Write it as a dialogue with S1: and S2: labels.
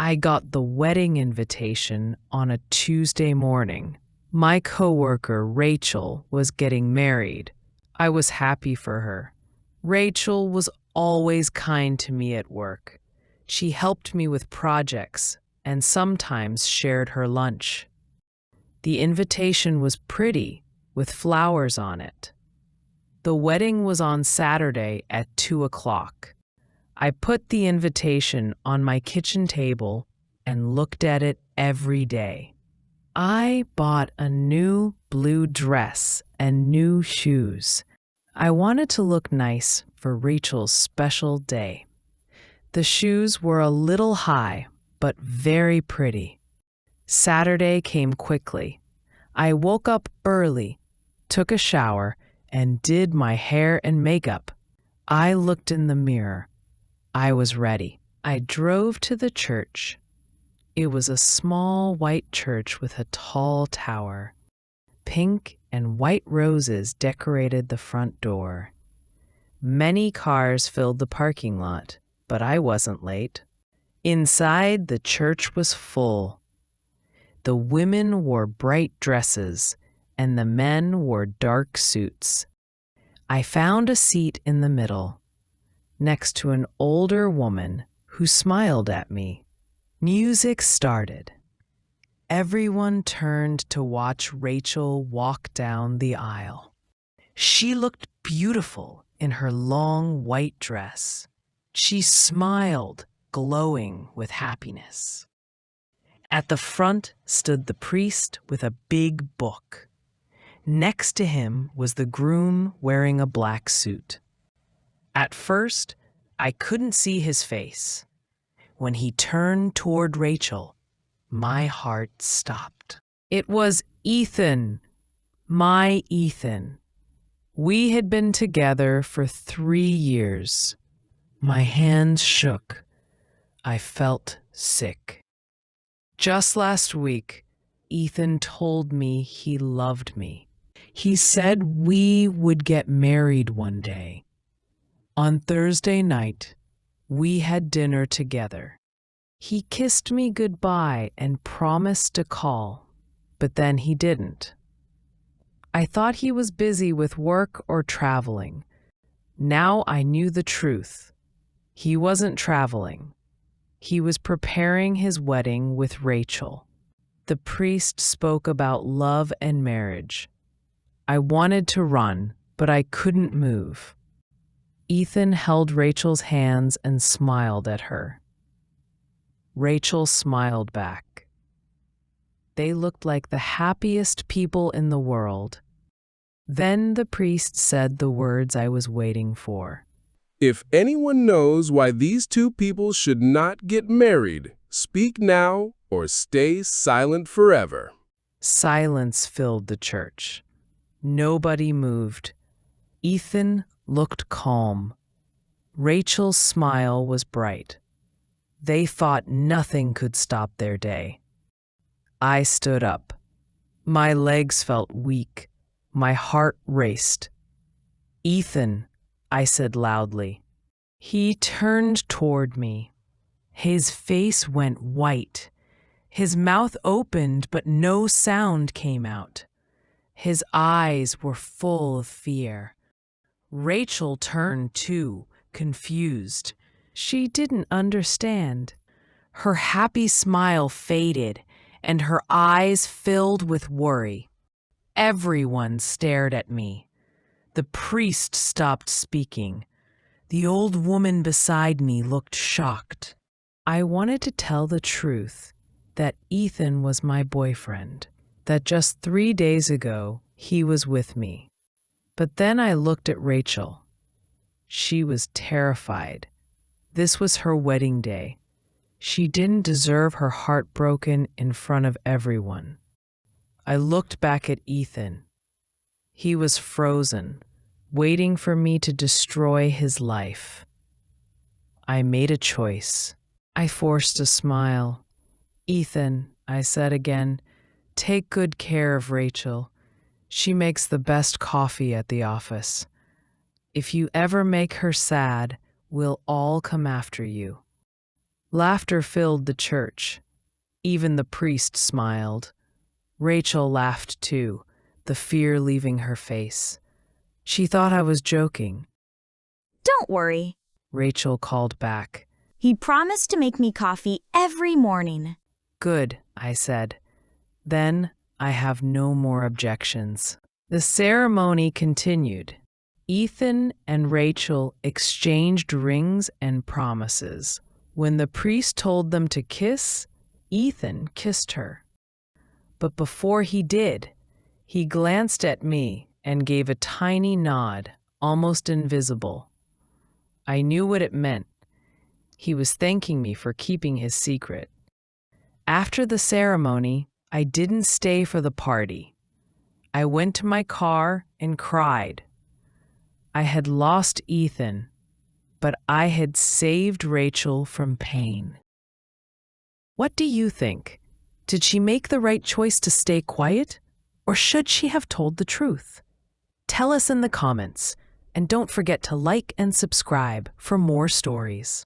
S1: I got the wedding invitation on a Tuesday morning. My coworker, Rachel, was getting married. I was happy for her. Rachel was always kind to me at work. She helped me with projects and sometimes shared her lunch. The invitation was pretty, with flowers on it. The wedding was on Saturday at 2 o'clock. I put the invitation on my kitchen table and looked at it every day. I bought a new blue dress and new shoes. I wanted to look nice for Rachel's special day. The shoes were a little high, but very pretty. Saturday came quickly. I woke up early, took a shower, and did my hair and makeup. I looked in the mirror. I was ready. I drove to the church. It was a small white church with a tall tower. Pink and white roses decorated the front door. Many cars filled the parking lot, but I wasn't late. Inside, the church was full. The women wore bright dresses, and the men wore dark suits. I found a seat in the middle, next to an older woman who smiled at me. Music started. Everyone turned to watch Rachel walk down the aisle. She looked beautiful in her long white dress. She smiled, glowing with happiness. At the front stood the priest with a big book. Next to him was the groom wearing a black suit. At first, I couldn't see his face. When he turned toward Rachel, my heart stopped. It was Ethan, my Ethan. We had been together for 3 years. My hands shook. I felt sick. Just last week, Ethan told me he loved me. He said we would get married one day. On Thursday night, we had dinner together. He kissed me goodbye and promised to call, but then he didn't. I thought he was busy with work or traveling. Now I knew the truth. He wasn't traveling. He was preparing his wedding with Rachel. The priest spoke about love and marriage. I wanted to run, but I couldn't move. Ethan held Rachel's hands and smiled at her. Rachel smiled back. They looked like the happiest people in the world. Then the priest said the words I was waiting for.
S2: If anyone knows why these two people should not get married, speak now or stay silent forever.
S1: Silence filled the church. Nobody moved. Ethan looked calm. Rachel's smile was bright. They thought nothing could stop their day. I stood up. My legs felt weak. My heart raced. Ethan, I said loudly. He turned toward me. His face went white. His mouth opened, but no sound came out. His eyes were full of fear. Rachel turned too, confused. She didn't understand. Her happy smile faded, and her eyes filled with worry. Everyone stared at me. The priest stopped speaking. The old woman beside me looked shocked. I wanted to tell the truth, that Ethan was my boyfriend, that just 3 days ago he was with me. But then I looked at Rachel. She was terrified. This was her wedding day. She didn't deserve her heart broken in front of everyone. I looked back at Ethan. He was frozen, waiting for me to destroy his life. I made a choice. I forced a smile. Ethan, I said again, take good care of Rachel. She makes the best coffee at the office. If you ever make her sad, we'll all come after you. Laughter filled the church. Even the priest smiled. Rachel laughed too, the fear leaving her face. She thought I was joking.
S3: Don't worry,
S1: Rachel called back.
S3: he promised to make me coffee every morning.
S1: Good, I said. Then I have no more objections. The ceremony continued. Ethan and Rachel exchanged rings and promises. When the priest told them to kiss, Ethan kissed her. But before he did, he glanced at me and gave a tiny nod, almost invisible. I knew what it meant. He was thanking me for keeping his secret. After the ceremony, I didn't stay for the party. I went to my car and cried. I had lost Ethan, but I had saved Rachel from pain. What do you think? Did she make the right choice to stay quiet, or should she have told the truth? Tell us in the comments, and don't forget to like and subscribe for more stories.